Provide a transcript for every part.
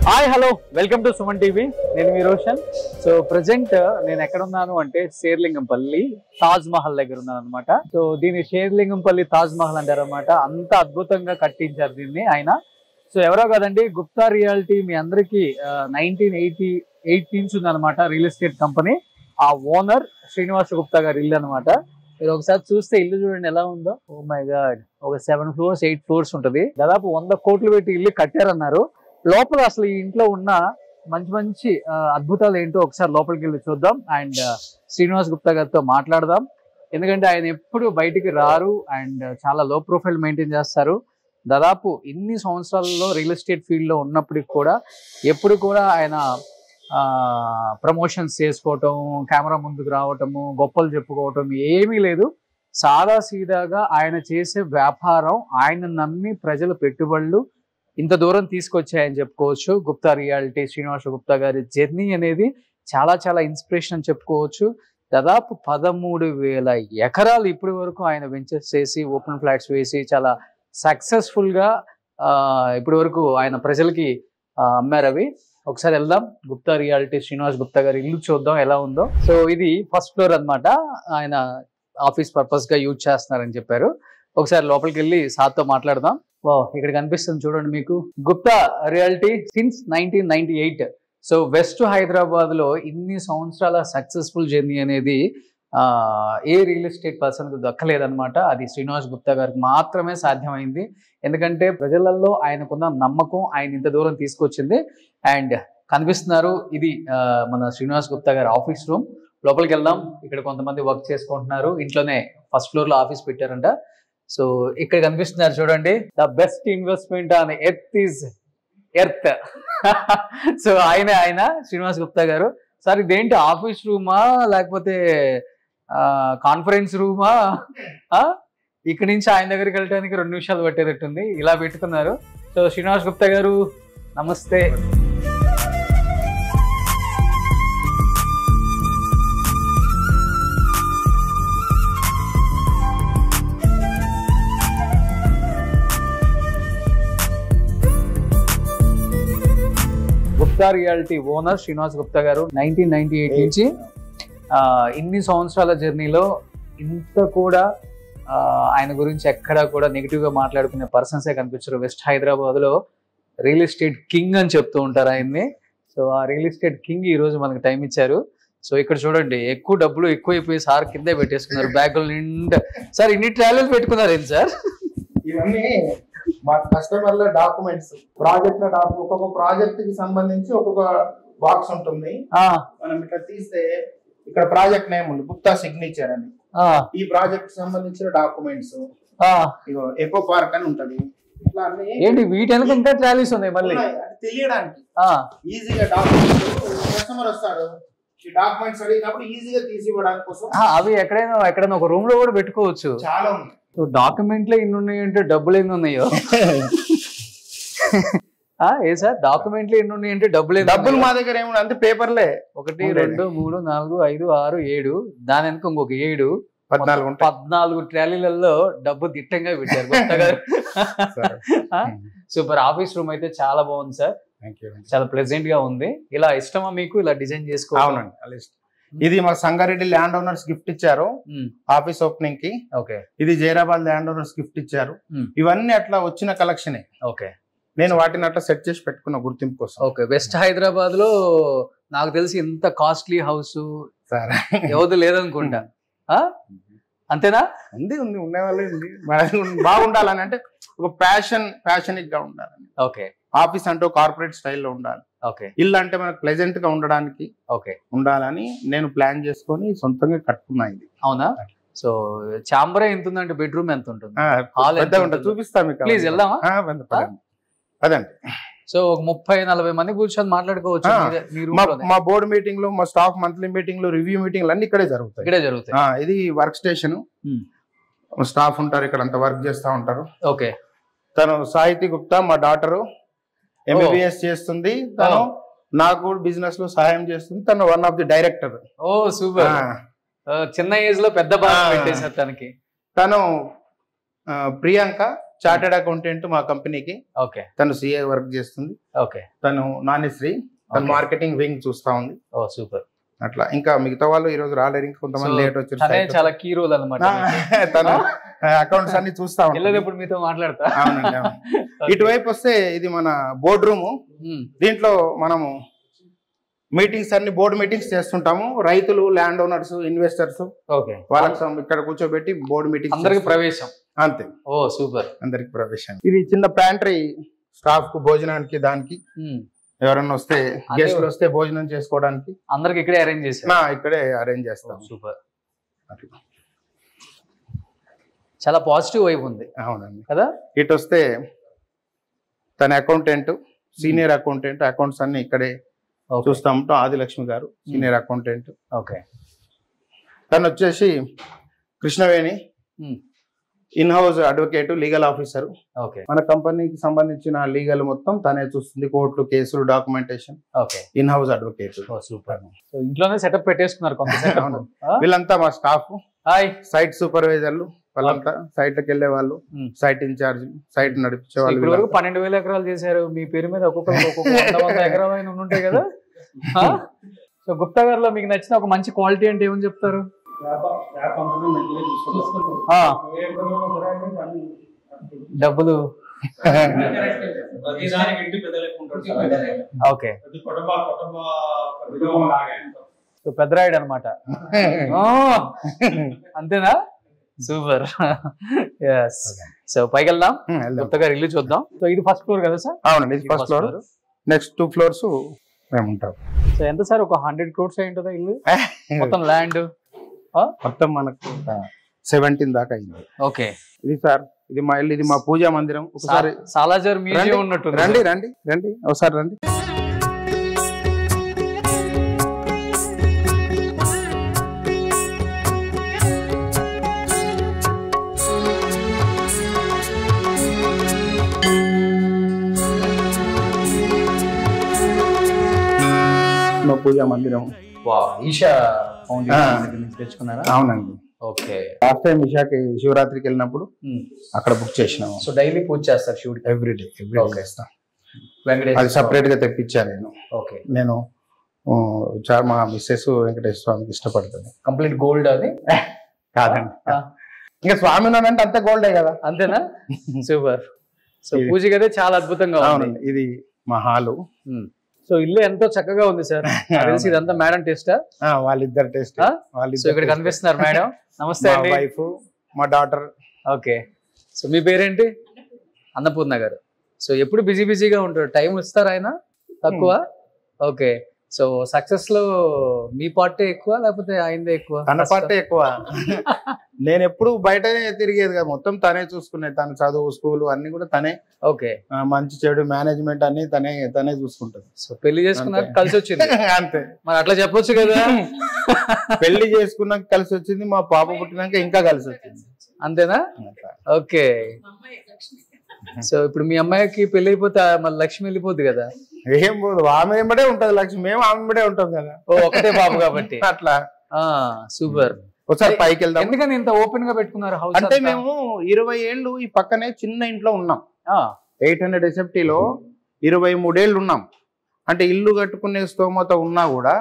Hi hello welcome to Suman TV. నేను మీ Roshan. So present నేను ఎక్కడ ఉన్నాను అంటే షేర్లింగంపల్లి తాజ్ మహల్ దగ్గర ఉన్నాను అనమాట. సో దీన్ని షేర్లింగంపల్లి తాజ్ మహల్ అంటారు అనమాట. అంత అద్భుతంగా కట్టించారు దీన్ని ఆయన. సో ఎవరో కదండి, గుప్తా రియాలిటీ మీ అందరికి 1988 నుంచి ఉందన్నమాట రియల్ ఎస్టేట్ కంపెనీ. ఆ ఓనర్ శ్రీనివాస గుప్తా గారి ఇల్లు అనమాట. మీరు ఒకసారి చూస్తే ఇల్లు చూడండి ఎలా ఉందో. ఓ మై గాడ్, ఒక 7 floors 8 floors ఉంటుంది. దాదాపు 100 కోట్లు పెట్టి ఇల్లు కట్టారన్నారు. లోపల అసలు ఈ ఇంట్లో ఉన్న మంచి మంచి అద్భుతాలు ఏంటో ఒకసారి లోపలికి వెళ్ళి చూద్దాం. అండ్ శ్రీనివాస్ గుప్తా గారితో మాట్లాడదాం. ఎందుకంటే ఆయన ఎప్పుడు బయటికి రారు అండ్ చాలా లో ప్రొఫైల్ మెయింటైన్ చేస్తారు. దాదాపు ఇన్ని సంవత్సరాలలో రియల్ ఎస్టేట్ ఫీల్డ్ లో ఉన్నప్పటికి కూడా ఎప్పుడు కూడా ఆయన ప్రమోషన్స్ చేసుకోవటం, కెమెరా ముందుకు రావటము, గొప్పలు చెప్పుకోవటం ఏమీ లేదు. సాదా సీదాగా ఆయన చేసే వ్యాపారం, ఆయన నమ్మి ప్రజల పెట్టుబడులు ఇంత దూరం తీసుకొచ్చాయని చెప్పుకోవచ్చు. గుప్తా రియాలిటీ శ్రీనివాస గుప్తా గారి జర్నీ అనేది చాలా చాలా ఇన్స్పిరేషన్ అని చెప్పుకోవచ్చు. దాదాపు 13,000 ఎకరాలు ఇప్పటి వరకు ఆయన వెంచర్స్ చేసి, ఓపెన్ ఫ్లాట్స్ వేసి చాలా సక్సెస్ఫుల్ గా ఇప్పటి వరకు ఆయన ప్రజలకి అమ్మారు. అవి ఒకసారి వెళ్దాం. గుప్తా రియాలిటీ శ్రీనివాస్ గుప్తా గారి ఇల్లు చూద్దాం ఎలా ఉందో. సో ఇది ఫస్ట్ ఫ్లోర్ అన్నమాట. ఆయన ఆఫీస్ పర్పస్ గా యూజ్ చేస్తున్నారని చెప్పారు. ఒకసారి లోపలికి వెళ్ళి సార్తో మాట్లాడదాం. ఇక్కడ కనిపిస్తుంది చూడండి మీకు, Gupta reality since 1998. So west Hyderabad లో ఇన్ని సంవత్సరాల సక్సెస్ఫుల్ జర్నీ అనేది ఏ రియల్ ఎస్టేట్ పర్సన్ కు దక్కలేదన్నమాట. అది శ్రీనివాస్ గుప్తా గారికి మాత్రమే సాధ్యమైంది. ఎందుకంటే ప్రజలలో ఆయనకున్న నమ్మకం ఆయన ఇంత దూరం తీసుకొచ్చింది. అండ్ కనిపిస్తున్నారు, ఇది మన శ్రీనివాస్ గుప్తా గారి ఆఫీస్ రూమ్. లోపలికి వెళ్దాం. ఇక్కడ కొంతమంది వర్క్ చేసుకుంటున్నారు. ఇంట్లోనే ఫస్ట్ ఫ్లోర్ లో ఆఫీస్ పెట్టారంట. సో ఇక్కడ కనిపిస్తున్నారు చూడండి, the best investment on earth is earth. So ఆయన శ్రీనివాస్ గుప్తా గారు. సార్ ఇదేంటి, ఆఫీస్ రూమా లేకపోతే కాన్ఫరెన్స్ రూమా? ఇక్కడి నుంచి ఆయన దగ్గరికి వెళ్ళడానికి 2 నిమిషాలు పట్టేటట్టుంది. ఇలా పెట్టుకున్నారు. సో శ్రీనివాస్ గుప్తా గారు నమస్తే. గుప్తా రియాలిటీ ఓనర్ శ్రీనివాస్ గుప్తా గారు 1998 నుంచి ఇన్ని సంవత్సరాల జర్నీలో ఇంత కూడా ఆయన గురించి ఎక్కడా కూడా నెగిటివ్ గా మాట్లాడుకునే పర్సన్సే కనిపించారు. వెస్ట్ హైదరాబాద్ లో రియల్ ఎస్టేట్ కింగ్ అని చెప్తూ ఉంటారు ఆయన్ని. సో ఆ రియల్ ఎస్టేట్ కింగ్ ఈ రోజు మనకు టైం ఇచ్చారు. సో ఇక్కడ చూడండి, ఎక్కువ డబ్బులు ఎక్కువైపోయి సార్ కిందే పెట్టేసుకున్నారు బ్యాగుల నిండా. సార్ ఇన్ని ట్రావెల్ పెట్టుకున్నారు ఏంటి సార్? ఇవన్నీ మా కస్టమర్ల డాక్యుమెంట్స్, ప్రాజెక్ట్ ఒక్కొక్క ప్రాజెక్ట్ కి సంబంధించి ఒక్కొక్క బాక్స్ ఉంటుంది. మనం ఇట్లా తీస్తే ఇక్కడ ప్రాజెక్ట్ నేమ్ ఉంది, గుప్తా సిగ్నేచర్ అని. ఈ ప్రాజెక్ట్ సంబంధించిన డాక్యుమెంట్స్, ఎకో పార్క్ అని ఉంటది. ఇట్లా ఏంటి వీటి ఇంకా ట్రాలీస్ ఉన్నాయి మళ్ళీ తెలియడానికి ఈజీగా. డాక్యుమెంట్స్ కస్టమర్ వస్తాడు, ఈ డాక్యుమెంట్స్ అడిగినప్పుడు ఈజీగా తీసి ఇవ్వడానికి కోసం అవి ఎక్కడైనా ఒక రూమ్ లో కూడా పెట్టుకోవచ్చు. చాలా ఉంది. డాక్యుమెంట్లే ఇన్ని ఉన్నాయంటే డబ్బులు ఎన్ని ఉన్నాయో? ఏ సార్, డాక్యుమెంట్లు ఎన్ని ఉన్నాయంటే డబ్బులు మా దగ్గర ఏముంది, అంతే పేపర్లే. 1 2 3 4 5 6 7, దాని వెనుక ఇంకొక 7 14 ట్రాలీలలో డబ్బు దిట్టంగా పెట్టారు గుప్తా గారు. సూపర్. ఆఫీస్ రూమ్ అయితే చాలా బాగుంది సార్, చాలా ప్లెజెంట్ గా ఉంది. ఇలా ఇష్టమా మీకు ఇలా డిజైన్ చేసుకోవాలండి? ఇది మా సంగారెడ్డి ల్యాండ్ ఓనర్స్ గిఫ్ట్ ఇచ్చారు ఆఫీస్ ఓపెనింగ్ కి. ఇది జైరాబాద్ ల్యాండ్ ఓనర్స్ గిఫ్ట్ ఇచ్చారు. ఇవన్నీ అట్లా వచ్చిన కలెక్షనే. నేను వాటిని అట్లా సెట్ చేసి పెట్టుకున్న గుర్తింపు కోసం. వెస్ట్ హైదరాబాద్ లో నాకు తెలిసి ఇంత కాస్ట్లీ హౌస్ ఎవరు లేదనుకుంటా. అంతేనా? ఉంది ఉండేవాళ్ళు బాగుండాలని, అంటే ఒక ప్యాషనిక్ గా ఉండాలని. ఆఫీస్ అంటే కార్పొరేట్ స్టైల్లో ఉండాలి. ఇల్లు అంటే మనకు ప్లెజెంట్ గా ఉండడానికి ఉండాలని నేను ప్లాన్ చేసుకొని సొంతంగా కట్టుకున్నా ఇది. అవునా? సో చాంబర్ ఎంత ఉందంటే, బెడ్రూమ్ ఎంత ఉంటుంది? చూపిస్తా మీకు. ప్లీజ్ వెళ్దామా? అదండి. సో ఒక 30-40 మంది కూర్చొని మాట్లాడుకోవచ్చు. మా బోర్డు మీటింగ్లు, మా స్టాఫ్ మంత్లీ మీటింగ్లు, రివ్యూ మీటింగ్లు అన్ని ఇక్కడే జరుగుతాయి. ఇది వర్క్ స్టేషన్. స్టాఫ్ ఉంటారు ఇక్కడ, అంతా వర్క్ చేస్తా ఉంటారు. తను సాహితి గుప్తా, మా డాటరు ఎంబీబీఎస్ చేస్తుంది. తను నాకు బిజినెస్ లో సహాయం చేస్తుంది. తను one of the director. Oh super. చిన్న ఏజ్ లో పెద్ద బాగా పెట్టేశారు తనకి. తను ప్రియాంక చార్టెడ్ అకౌంటెంట్ మా కంపెనీకి. ఓకే. తను సిఏ వర్క్ చేస్తుంది. ఓకే. తను నానిశ్రీ, తను మార్కెటింగ్ వింగ్ చూస్తా ఉంది. ఓ సూపర్. అట్లా ఇంకా మిగతా వాళ్ళు ఈ రోజు రాలేరు, ఇంకా కొంతమంది లేట్ వచ్చారు. చాలా కీ రోల్ అన్నమాట. తను అకౌంట్స్ అన్ని చూస్తా ఉంటాను. ఇప్పుడు మీతో మాట్లాడతా. అవునండి. ఇటువైపు వస్తే ఇది మన బోర్డ్ రూమ్. దీంట్లో మనము మీటింగ్స్ అన్ని బోర్డు మీటింగ్స్ చేస్తుంటాము. రైతులు, ల్యాండ్ ఓనర్స్, ఇన్వెస్టర్స్ వాళ్ళకి ఇక్కడ కూర్చోబెట్టి బోర్డు మీటింగ్. అందరికి ప్రవేశం. అంతే. ఓ సూపర్. అందరికి ప్రవేశం. ఇది చిన్న ప్యాంట్రీ స్టాఫ్ కు భోజనానికి, దానికి ఎవరన్నా వస్తే గెస్ట్లు వస్తే భోజనం చేసుకోవడానికి అందరికి ఇక్కడే అరేంజ్ చేస్తాం. ఇక్కడే అరేంజ్ చేస్తాం. సూపర్. చాలా పాజిటివ్ వైబ్ ఉంది. అవునండి కదా. ఇటు వస్తే తన అకౌంటెంట్, సీనియర్ అకౌంటెంట్, అకౌంట్స్ అన్ని ఇక్కడే చూస్తా ఉంటాం. ఆదిలక్ష్మి గారు సీనియర్ అకౌంటెంట్. ఓకే. తను వచ్చేసి Krishnaveni, in house advocate, legal officer. మన కంపెనీకి సంబంధించిన లీగల్ మొత్తం తనే చూస్తుంది. కోర్టులు, కేసులు, documentation. In house advocate. Super. ఇంట్లోనే సెటప్ పెట్టేసుకున్నారు కొంత. వీళ్ళంతా మా స్టాఫ్. సైట్ సూపర్వైజర్లు వాళ్ళంతా. సైట్లకు వెళ్ళే వాళ్ళు, సైట్ ఇన్ఛార్జ్, సైట్ నడిపించే వాళ్ళు. 12,000 ఎకరాలు చేశారు. మీ పేరు మీద ఒక్కొక్క 100 ఎకరాలు ఉంటాయి కదా. సో గుప్తా గారిలో మీకు నచ్చిన ఒక మంచి క్వాలిటీ అంటే ఏమని చెప్తారు? డబ్బులు. ఓకే. సో పెద్దరాయుడు అనమాట. అంతేనా? సూపర్. సో పైకి వెళ్దాం, గుప్తా గారి ఇల్లు చూద్దాం. సో ఇది ఫస్ట్ ఫ్లోర్ కదా సార్? అవునండి, ఇది ఫస్ట్ ఫ్లోర్. నెక్స్ట్ 2 floors మేము ఉంటాం. సో ఎంత సార్? ఒక 100 crores అయి ఉంటుందా ఇల్లు మొత్తం? ల్యాండ్ మొత్తం మనకు 17 దాకా అయింది. ఓకే. ఇది సార్, ఇది మా ఇల్లు, ఇది మా పూజా మందిరం. ఒకసారి సాలాజర్ మ్యూజియం ఉన్నట్టు. రండి రండి రండి, ఒకసారి రండి. మా పూజా మందిరం. ఈషా తెచ్చుకున్నారా? అవునండి. ఓకే. లాస్ట్ టైం ఈషాకి శివరాత్రికి వెళ్ళినప్పుడు అక్కడ బుక్ చేసినాము. సో డైలీ పూజ చేస్తారు శివుడికి? ఎవ్రీడే చేస్తాం. అది సపరేట్ గా తెప్పించాను నేను. ఓకే. నేను మా మిస్సెస్ వెంకటేశ్వర స్వామికి ఇష్టపడుతుంది. కంప్లీట్ గోల్డ్ అది? కాదండి, ఇంకా స్వామి అంటే అంతే గోల్డే కదా. అంతేనా? సూపర్. సో పూజ కదా చాలా అద్భుతంగా. అవునండి, ఇది మా హాలు. సో ఇల్లు ఎంతో చక్కగా ఉంది సార్. తెలిసి ఇదంతా మేడం టేస్టా? వాళ్ళిద్దరు టేస్ట్. సో ఇక్కడ కనిపిస్తున్నారు మేడం. నమస్తే అండి. వైఫ్, మా డాటర్. ఓకే. సో మీ పేరేంటి? అన్నపూర్ణ గారు. సో ఎప్పుడు బిజీగా ఉంటారు, టైం ఇస్తారు ఆయన తక్కువ? ఓకే. సో సక్సెస్ లో మీ పార్టీ ఎక్కువ లేకపోతే ఆయనదే ఎక్కువ? తన పార్టీ ఎక్కువ. నేను ఎప్పుడు బయటనే తిరిగేది కదా, మొత్తం తనే చూసుకునేది. తన చదువు, స్కూల్ అన్ని కూడా తనే. ఓకే. మంచి చెడు మేనేజ్మెంట్ అన్ని తనే చూసుకుంటది. సో పెళ్లి చేసుకున్నాక కలిసి వచ్చింది అంతే. మరి అట్లా చెప్పొచ్చు కదా. పెళ్లి చేసుకున్నాక కలిసి వచ్చింది, మా పాప పుట్టినాక ఇంకా కలిసి వచ్చింది. అంతేనా? ఓకే. సో ఇప్పుడు మీ అమ్మాయికి పెళ్లి అయిపోతే మళ్ళీ లక్ష్మి వెళ్ళిపోద్ది కదా? ఏం పోదు, ఆమె వెంబడే ఉంటది లక్ష్మి, మేము ఆమె వెంబడే ఉంటాం కదా. ఓ ఒకటే బాబు కాబట్టి అట్లా. సూపర్. ఒకసారి పైకి వెళ్దాం. ఎందుకని ఇంత ఓపెన్ గా పెట్టుకున్నారు హౌస్? అంటే మేము 20 ఏళ్ళు ఈ పక్కనే చిన్న ఇంట్లో ఉన్నాం. 800 SFT లో 23 ఏళ్ళు ఉన్నాం. అంటే ఇల్లు కట్టుకునే స్తోమత ఉన్నా కూడా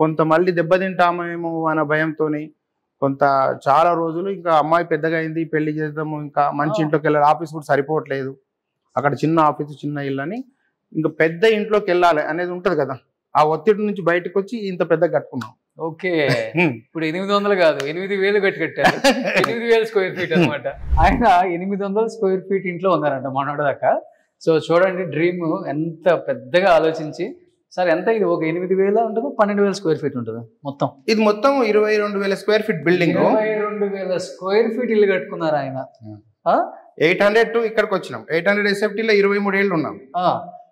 కొంత మళ్ళీ దెబ్బతింటామేమో అనే భయంతోని కొంత చాలా రోజులు ఇంకా అమ్మాయి పెద్దగా అయింది, పెళ్లి చేద్దాము, ఇంకా మంచి ఇంట్లోకి వెళ్ళాలి, ఆఫీస్ కూడా సరిపోవట్లేదు, అక్కడ చిన్న ఆఫీసు చిన్న ఇల్లు అని ఇంకా పెద్ద ఇంట్లోకి వెళ్ళాలి అనేది ఉంటది కదా. ఆ ఒత్తిడి నుంచి బయటకు వచ్చి ఇంత పెద్ద కట్టుకున్నాం. ఓకే. ఇప్పుడు 800 కాదు 8,000 కట్టారు. 8,000 స్క్వేర్ ఫీట్ అనమాట. ఆయన 800 స్క్వేర్ ఫీట్ ఇంట్లో ఉన్నారంట మొన్నటి దాకా. సో చూడండి, డ్రీమ్ ఎంత పెద్దగా ఆలోచించి. సార్ ఎంత ఇది? ఒక 8,000 ఉంటుంది, 12,000 స్క్వేర్ ఫీట్ ఉంటుంది మొత్తం. ఇది మొత్తం 22,000 square feet building. 22,000 square feet ఇల్లు కట్టుకున్నారు ఆయన. 800 టు ఇక్కడికి వచ్చినాం. 800 SFT లో 23 ఏళ్ళు ఉన్నాం.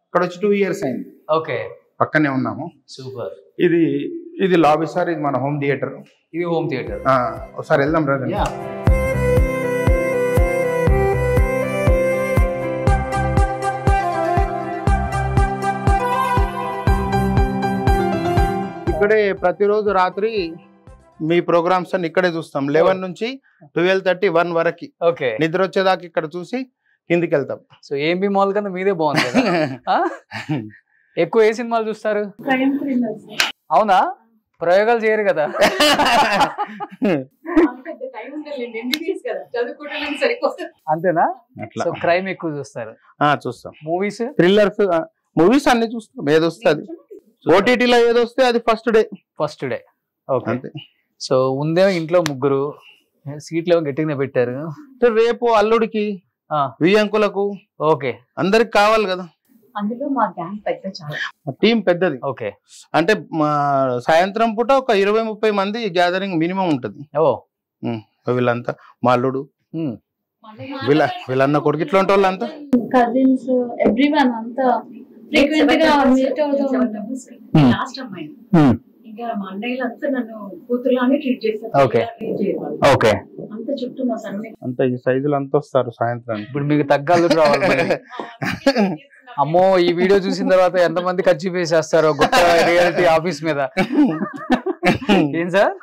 ఇక్కడ వచ్చి 2 years అయింది. ఓకే. పక్కనే ఉన్నాము. సూపర్. ఇది లాబీ సార్, ఇది మన హోమ్ థియేటర్. ఇది హోమ్ థియేటర్. ఒకసారి వెళ్దాం రండి. ఇక్కడే ప్రతిరోజు రాత్రి మీ ప్రోగ్రామ్స్ అన్ని ఇక్కడే చూస్తాం. 11 నుంచి 12:30, 1 వరకు నిద్ర వచ్చేదాకా ఇక్కడ చూసి కిందికి వెళ్తాం. సో ఏఎంబి మాల్ కన్నా మీదే బాగుంది కదా. ఎక్కువ ఏ సినిమాలు చూస్తారు? అవునా, ప్రయోగాలు చేయరు కదా. అంతేనా? సో క్రైమ్ ఎక్కువ చూస్తారు? చూస్తాం. మూవీస్, థ్రిల్లర్స్, మూవీస్ అన్ని చూస్తాం. ఏది వస్తుంది ఓటీటీలో, ఏది వస్తే అది ఫస్ట్ డే. ఓకే. సో ఉందేమో ఇంట్లో ముగ్గురు, సీట్లు ఏమో గట్టిగా పెట్టారు. రేపు అల్లుడికి, వియ్యంకులకు, ఓకే, అందరికి కావాలి కదా. అందులో మా గ్యాంగ్ పెద్ద, చాలా టీం పెద్దది. ఓకే. అంటే సాయంత్రం పూట ఒక 20-30 మంది గ్యాదరింగ్ మినిమం ఉంటది. వీళ్ళంతా మా అల్లుడు, వీళ్ళన్న కొడుకు, ఇట్లాంటి వాళ్ళంతా కజిన్స్, ఎవ్రీవన్ అంతా ఫ్రీక్వెంట్ గా మీట్ అవుతాం. లాస్ట్ అమ్మాయి ఇంకా మా అన్నయ్యలు అంతా నన్ను కూతురులానే ట్రీట్ చేస్తారు. ఓకే. అంత చుట్టూ మా సన్ని అంత ఈ సైజులు అంతా వస్తారు సాయంత్రం. ఇప్పుడు మీకు తగ్గాలు రావాలి. అమ్మో, ఈ వీడియో చూసిన తర్వాత ఎంతమంది ఖర్చు వేసేస్తారో గొప్ప రియాలిటీ ఆఫీస్ మీద. ఏం సార్?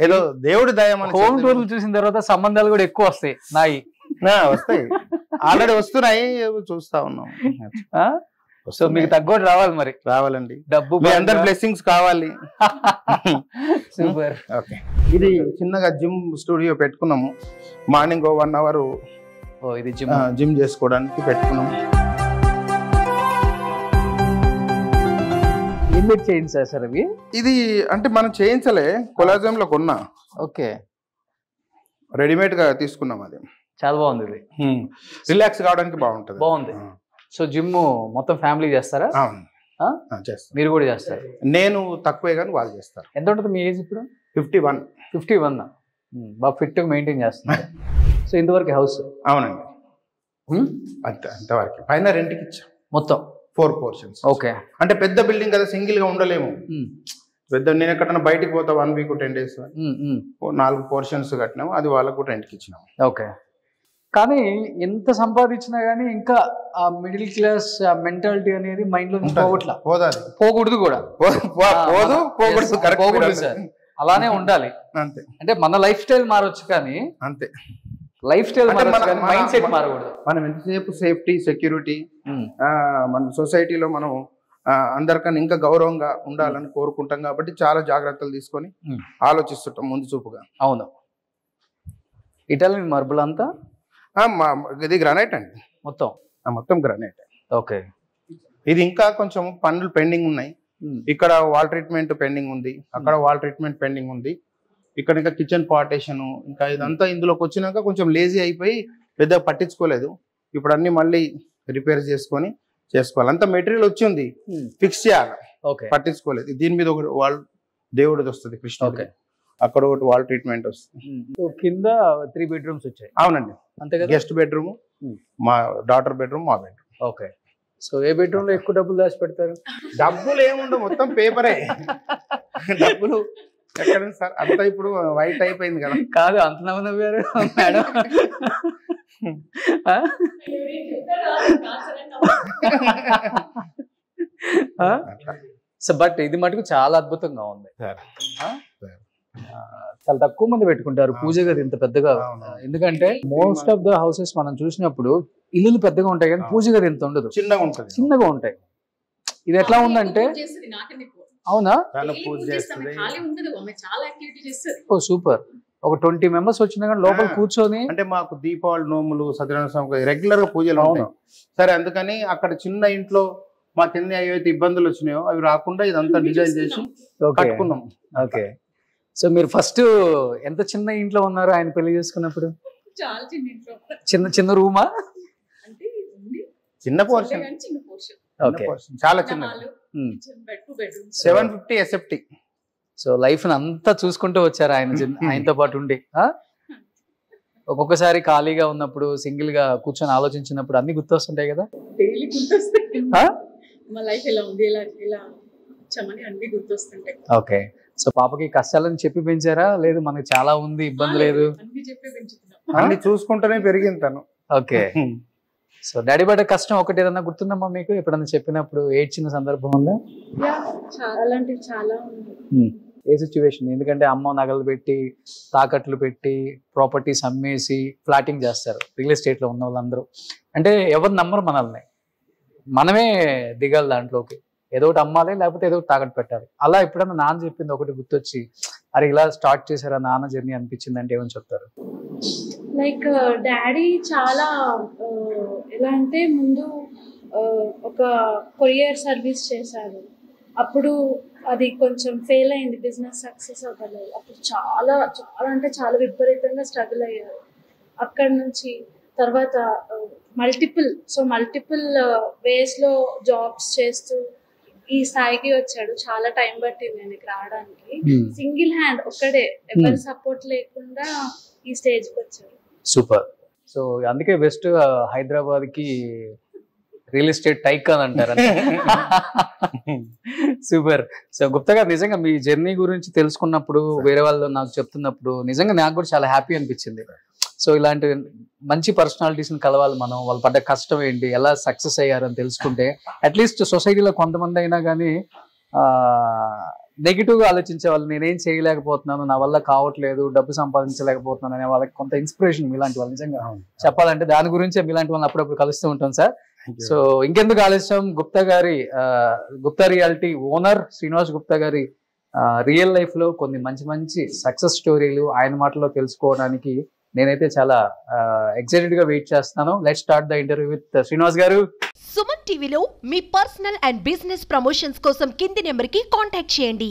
ఏదో దేవుడి దయం. హోమ్ టూర్లు చూసిన తర్వాత సంబంధాలు కూడా ఎక్కువ వస్తాయి. వస్తాయి, ఆల్రెడీ వస్తున్నాయి, చూస్తా ఉన్నాం. సో మీకు తగ్గోడు రావాలి. మరి రావాలండి, డబ్బు, మీ అందరి బ్లెస్సింగ్స్ కావాలి. సూపర్. ఓకే. ఇది చిన్నగా జిమ్ స్టూడియో పెట్టుకున్నాము. మార్నింగ్ 1 hour ఇది జిమ్ చేసుకోవడానికి పెట్టుకున్నాము. చేయండి సార్ అవి. ఇది అంటే మనం చేయించలే, కొలాజం లో కొన్నా. ఓకే. రెడీమేడ్ గా తీసుకున్నాం. అది చాలా బాగుంది. ఇది రిలాక్స్ కావడానికి బాగుంటది. బాగుంది. సో జిమ్ మొత్తం ఫ్యామిలీ చేస్తారా? చేస్తారు. మీరు కూడా చేస్తారు? నేను తక్కువే కానీ వాళ్ళు చేస్తారు. ఎంత ఉంటుంది మీ ఏజ్ ఇప్పుడు? 51. 51. బాగా ఫిట్ మెయింటైన్ చేస్తున్నారు. సో ఇంతవరకు హౌస్? అవునండి, అంతవరకు. పైన రెంట్కి ఇచ్చాం మొత్తం 4 portions. ఓకే. అంటే పెద్ద బిల్డింగ్ కదా, సింగిల్ గా ఉండలేము. పెద్ద, నేను ఎక్కడన్నా బయటికి పోతా 1 week 10 days, 4 portions కట్టినాము. అది వాళ్ళకు రెంట్కి ఇచ్చినాము. ఓకే. కానీ ఎంత సంపాదించినా గానీ ఇంకా ఆ మిడిల్ క్లాస్ మెంటాలిటీ అనేది మైండ్ లో పోకూడదు కూడా. పోకూడదు సార్, అలానే ఉండాలి. అంతే. అంటే మన లైఫ్ స్టైల్ మారొచ్చు కానీ, అంతే, లైఫ్ స్టైల్ మైండ్ సెట్ మారకూడదు. మనం ఎంతసేపు సేఫ్టీ, సెక్యూరిటీ, మన సొసైటీలో మనం అందరికన్నా ఇంకా గౌరవంగా ఉండాలని కోరుకుంటాం కాబట్టి చాలా జాగ్రత్తలు తీసుకొని ఆలోచిస్తుంటాం ముందు చూపుగా. అవును. ఇటాలియన్ మార్బుల్ అంతా ఇది గ్రానైట్ అండి, మొత్తం గ్రానైట్. ఓకే. ఇది ఇంకా కొంచెం పనులు పెండింగ్ ఉన్నాయి. ఇక్కడ వాల్ ట్రీట్మెంట్ పెండింగ్ ఉంది, అక్కడ వాల్ ట్రీట్మెంట్ పెండింగ్ ఉంది. ఇక్కడ ఇంకా కిచెన్ పార్టేషన్, ఇంకా ఇదంతా ఇందులోకి వచ్చినాక కొంచెం లేజీ అయిపోయి పెద్దగా పట్టించుకోలేదు. ఇప్పుడు అన్ని మళ్ళీ రిపేర్ చేసుకోవాలి. అంత మెటీరియల్ వచ్చింది, ఫిక్స్ చేయాలి, పట్టించుకోలేదు. దీని మీద ఒకటి వాల్ దేవుడిది వస్తుంది, కృష్ణుడికి. అక్కడ ఒకటి వాల్ ట్రీట్మెంట్ వస్తుంది. కింద 3 bedrooms వచ్చాయి? అవునండి, అంతే కదా. గెస్ట్ బెడ్రూమ్, మా డాటర్ బెడ్రూమ్, మా బెడ్రూమ్. ఓకే. సో ఏ బెడ్రూమ్ లో ఎక్కువ డబ్బులు దాచి పెడతారు? డబ్బులు ఏముండవు, మొత్తం పేపరే. డబ్బులు ఎక్కడ సార్, అంతా ఇప్పుడు వైట్ అయిపోయింది కదా. కాదు, అంత నవ్వారు మేడం. సో బట్ ఇది మటుకు చాలా అద్భుతంగా ఉంది. చాలా తక్కువ మంది పెట్టుకుంటారు పూజ గది ఇంత పెద్దగా. ఎందుకంటే మోస్ట్ ఆఫ్ ద హౌసెస్ మనం చూసినప్పుడు ఇల్లులు పెద్దగా ఉంటాయి కానీ పూజ గది ఇంత ఉండదు, చిన్నగా ఉంటాయి. ఇది ఎట్లా ఉందంటే, అవునా? ఓ సూపర్. ఒక 20 members వచ్చినా కానీ లోపల కూర్చొని, అంటే మాకు దీపావళి నోములు, సత్యనారాయణ స్వామి రెగ్యులర్ గా పూజలు ఉంటాయి. సరే, అందుకని అక్కడ చిన్న ఇంట్లో మాకు ఎన్ని ఏవైతే ఇబ్బందులు వచ్చినాయో అవి రాకుండా ఇదంతా డిజైన్ చేసి కట్టుకున్నాం. ఓకే. సో మీరు ఫస్ట్ ఎంత చిన్న ఇంట్లో ఉన్నారు ఆయన పెళ్లి చేసుకున్నప్పుడు? చిన్న రూమా? చిన్న పోర్షన్, చాలా చిన్న, 750 SFT. సో లైఫ్ అంతా చూసుకుంటూ వచ్చారు ఆయనతో పాటు ఉండి. ఒక్కొక్కసారి ఖాళీగా ఉన్నప్పుడు, సింగిల్ గా కూర్చొని ఆలోచించినప్పుడు అన్ని గుర్తొస్తుంటాయి కదా? ఓకే. సో పాపకి కష్టాలని చెప్పి పెంచారా, లేదు మనకి చాలా ఉంది ఇబ్బంది లేదు అన్ని చూసుకుంటూనే పెరిగింది తను? ఓకే. సో డాడీ పడే కష్టం ఒకటి ఏదన్నా గుర్తుందమ్మా మీకు? ఎప్పుడన్నా చెప్పినప్పుడు ఏడ్చిన సందర్భం ఉందా? ఏ సిచ్యువేషన్? ఎందుకంటే అమ్మ నగలు పెట్టి తాకట్లు పెట్టి ప్రాపర్టీస్ అమ్మేసి ఫ్లాటింగ్ చేస్తారు రియల్ ఎస్టేట్లో ఉన్న వాళ్ళందరూ. అంటే ఎవరు నమ్మరు మనల్ని, మనమే దిగాలి దాంట్లోకి. ఏదో ఒకటి అమ్మాలి, లేకపోతే ఏదో ఒకటి తాకట్టు పెట్టాలి. అలా ఎప్పుడన్నా నాన్న చెప్పింది ఒకటి గుర్తొచ్చి అరే ఇలా స్టార్ట్ చేశారా నాన్న జర్నీ అనిపించింది అంటే ఏమని చెప్తారు? లైక్ డాడీ చాలా ఎలా అంటే ముందు ఒక కొరియర్ సర్వీస్ చేశారు. అప్పుడు అది కొంచెం ఫెయిల్ అయింది, బిజినెస్ సక్సెస్ అవ్వలేదు. అప్పుడు చాలా చాలా అంటే చాలా విపరీతంగా స్ట్రగుల్ అయ్యారు. అక్కడ నుంచి తర్వాత మల్టిపుల్ వేస్లో జాబ్స్ చేస్తూ ఈ స్థాయికి వచ్చాడు. చాలా టైం పట్టింది ఆయనకి రావడానికి. సింగిల్ హ్యాండ్ ఒక్కడే, ఎవరి సపోర్ట్ లేకుండా ఈ స్టేజ్కి వచ్చాడు. సూపర్. సో అందుకే బెస్ట్ హైదరాబాద్ కి రియల్ ఎస్టేట్ టైకాన్ అంటారు. సూపర్. సో గుప్తా గారు, నిజంగా మీ జర్నీ గురించి తెలుసుకున్నప్పుడు, వేరే వాళ్ళు నాకు చెప్తున్నప్పుడు నిజంగా నాకు కూడా చాలా హ్యాపీ అనిపించింది. సో ఇలాంటి మంచి పర్సనాలిటీస్ని కలవాలి మనం, వాళ్ళు పడ్డ కష్టం ఏంటి, ఎలా సక్సెస్ అయ్యారని తెలుసుకుంటే అట్లీస్ట్ సొసైటీలో కొంతమంది అయినా కానీ నెగిటివ్గా ఆలోచించే వాళ్ళు, నేనేం చేయలేకపోతున్నాను, నా వల్ల కావట్లేదు, డబ్బు సంపాదించలేకపోతున్నాను అనే వాళ్ళకి కొంత ఇన్స్పిరేషన్ మీలాంటి వాళ్ళు. నిజంగా చెప్పాలంటే దాని గురించే మీలాంటి వాళ్ళని అప్పుడప్పుడు కలుస్తూ ఉంటాం సార్. సో ఇంకెందుకు ఆలస్యం, గుప్తా రియాలిటీ ఓనర్ శ్రీనివాస్ గుప్తా గారి రియల్ లైఫ్ లో కొన్ని మంచి మంచి సక్సెస్ స్టోరీలు ఆయన మాటలో తెలుసుకోవడానికి నేనైతే చాలా ఎక్సైటెడ్ గా వెయిట్ చేస్తున్నాను. Let's start the interview with Srinivas గారు. సుమన్ టీవీలో మీ పర్సనల్ అండ్ బిజినెస్ ప్రమోషన్స్ కోసం కింది నెంబర్కి కాంటాక్ట్ చేయండి.